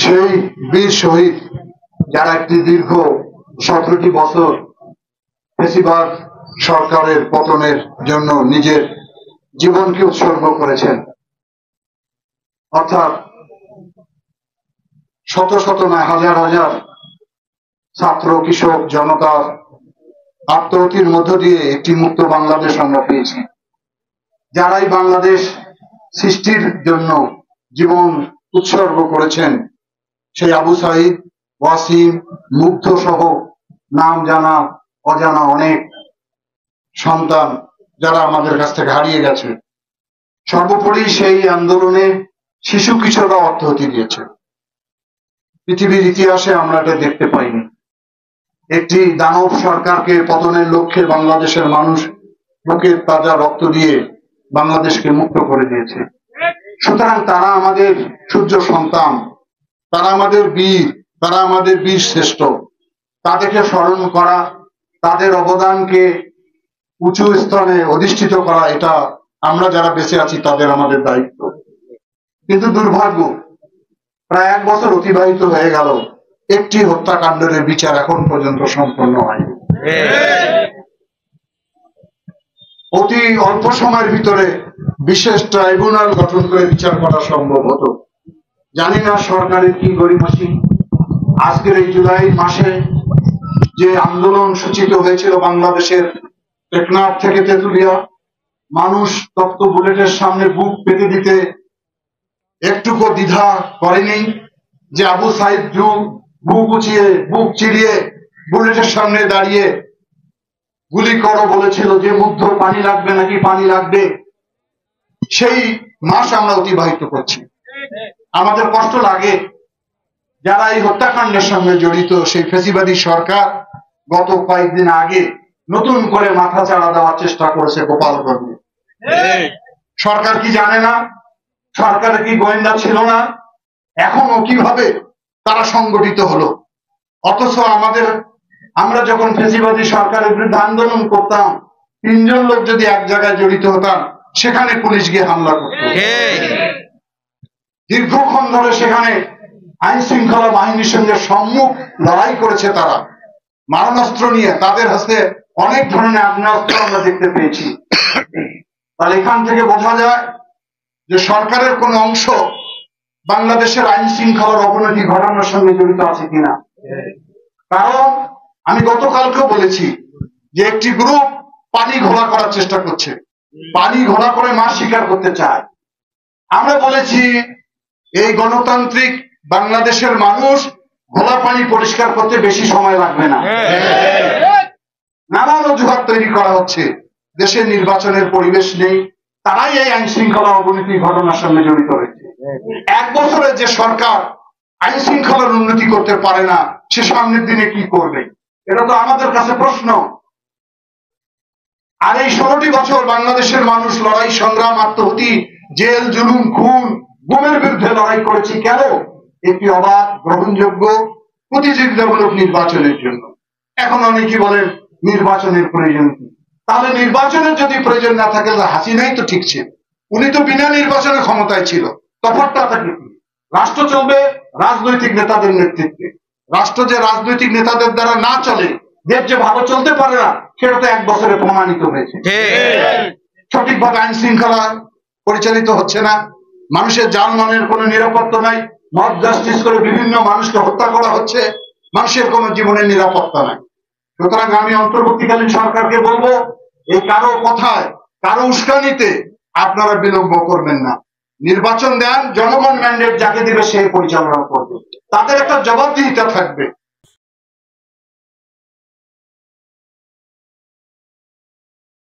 সেই বীর শহীদ যারা একটি দীর্ঘ 17টি বছর ফ্যাসিবাদ সরকারের পতনের জন্য নিজের জীবনকে উৎসর্গ করেছেন, অর্থাৎ শত শত নয় হাজার হাজার ছাত্র কৃষক জনতার আত্মহতির মধ্য দিয়ে একটি মুক্ত বাংলাদেশ আমরা পেয়েছি। যারাই বাংলাদেশ সৃষ্টির জন্য জীবন উৎসর্গ করেছেন, সেই আবু সাইদ, ওয়াসিম, মুগ্ধ সহ নাম জানা অজানা অনেক সন্তান যারা আমাদের কাছ থেকে হারিয়ে গেছে। সর্বোপরি সেই আন্দোলনে শিশু কিশোররা আত্মহতি দিয়েছে। পৃথিবীর ইতিহাসে আমরা এটা দেখতে পাইনি। একটি দানব সরকারকে পতনের লক্ষ্যে বাংলাদেশের মানুষ বুকের তাজা রক্ত দিয়ে বাংলাদেশকে মুক্ত করে দিয়েছে। সুতরাং তারা আমাদের সূর্য সন্তান, তারা আমাদের বীর, তারা আমাদের বীর শ্রেষ্ঠ। তাদেরকে স্মরণ করা, তাদের অবদানকে উঁচু স্থানে অধিষ্ঠিত করা, এটা আমরা যারা বেঁচে আছি তাদের আমাদের দায়িত্ব। কিন্তু দুর্ভাগ্য, প্রায় 1 বছর অতিবাহিত হয়ে গেল, একটি হত্যাকাণ্ডের বিচার এখন পর্যন্ত সম্পন্ন হয়নি। অতি অল্প সময়ের ভিতরে বিশেষ ট্রাইব্যুনাল গঠন করে বিচার করা সম্ভব হতো। জানি না সরকারের কি গড়িমসি। আজকের এই জুলাই মাসে যে আন্দোলন সূচিত হয়েছিল বাংলাদেশের টেকনাফ থেকে তেঁতুলিয়া, মানুষ তপ্ত বুলেটের সামনে বুক পেতে দিতে একটুকু দ্বিধা করেনি যে আবু সাইদ বুক উঁচিয়ে বুক চিরিয়ে বুলেটের সামনে দাঁড়িয়ে গুলি করো বলেছিল যে মুগ্ধ পানি লাগবে নাকি পানি লাগবে। সেই মাস আমরা অতিবাহিত করছি। আমাদের কষ্ট লাগে যারা এই হত্যাকাণ্ডের সঙ্গে জড়িত। সেই ফ্যাসিবাদী সরকার গত কয়েকদিন আগে নতুন করে মাথা চাড়া দেওয়ার চেষ্টা করেছে গোপালগঞ্জে। সরকার কি জানে না? সরকারের কি গোয়েন্দা ছিল না? এখনো কিভাবে তারা সংগঠিত হলো? অথচ আমরা যখন ফ্যাসিবাদী সরকারের বিরুদ্ধে আন্দোলন করতাম, 3 জন লোক যদি এক জায়গায় জড়িত হতাম, সেখানে পুলিশ গিয়ে হামলা করত। দীর্ঘক্ষণ ধরে সেখানে আইন শৃঙ্খলা বাহিনীর সঙ্গে সম্মুখ লড়াই করেছে তারা, মারণাস্ত্র নিয়ে। তাদের হাতে অনেক ধরনের আগ্নেয়াস্ত্র আমরা দেখতে পেয়েছি। তাহলে এখান থেকে বোঝা যায় যে সরকারের কোন অংশ বাংলাদেশের আইন শৃঙ্খলার অবনতি ঘটানোর সঙ্গে জড়িত আছে কিনা। কারণ আমি গতকালকেও বলেছি যে একটি গ্রুপ পানি ঘোলা করার চেষ্টা করছে, পানি ঘোলা করে মাছ শিকার করতে চায়। আমরা বলেছি এই গণতান্ত্রিক বাংলাদেশের মানুষ ঘোলা পানি পরিষ্কার করতে বেশি সময় লাগবে না। নানান অজুহাত তৈরি করা হচ্ছে, দেশের নির্বাচনের পরিবেশ নেই, তারাই এই আইন শৃঙ্খলা অবনতি ঘটনার সঙ্গে জড়িত হয়েছে। 1 বছরে যে সরকার আইন শৃঙ্খলার উন্নতি করতে পারে না, সে সামনের দিনে কি করবে? এটা তো আমাদের কাছে প্রশ্ন। আর এই 16টি বছর বাংলাদেশের মানুষ লড়াই সংগ্রাম, আত্মহতি, জেল, জুলুম, খুন, গুমের বিরুদ্ধে লড়াই করেছি। কেন? একটি অবাধ, গ্রহণযোগ্য, প্রতিযোগিতামূলক নির্বাচনের জন্য। এখন অনেকে বলেন নির্বাচনের প্রয়োজন কি? তাহলে নির্বাচনের যদি প্রয়োজন না থাকে, হাসিনাই তো ঠিক ছিল। উনি তো বিনা নির্বাচনে ক্ষমতায় ছিল। তফাৎটা থাকে কি? রাষ্ট্র চলবে রাজনৈতিক নেতাদের নেতৃত্বে। রাষ্ট্র যে রাজনৈতিক নেতাদের দ্বারা না চলে, দেশ যে ভালো চলতে পারে না, সেটা তো 1 বছরে প্রমাণিত হয়েছে। সঠিকভাবে আইন শৃঙ্খলা পরিচালিত হচ্ছে না, মানুষের জানমালের কোনো নিরাপত্তা নাই, মব জাস্টিস করে বিভিন্ন মানুষকে হত্যা করা হচ্ছে, মানুষের কোনো জীবনের নিরাপত্তা নাই। সুতরাং আমি অন্তর্বর্তীকালীন সরকারকে বলবো, এই কারো কথায়, কারো উস্কানিতে আপনারা বিলম্ব করবেন না। নির্বাচন দেন, জনগণ ম্যান্ডেট যাকে দিবে সে পরিচালনা করবে। তাদের একটা জবাবদিহিতা থাকবে।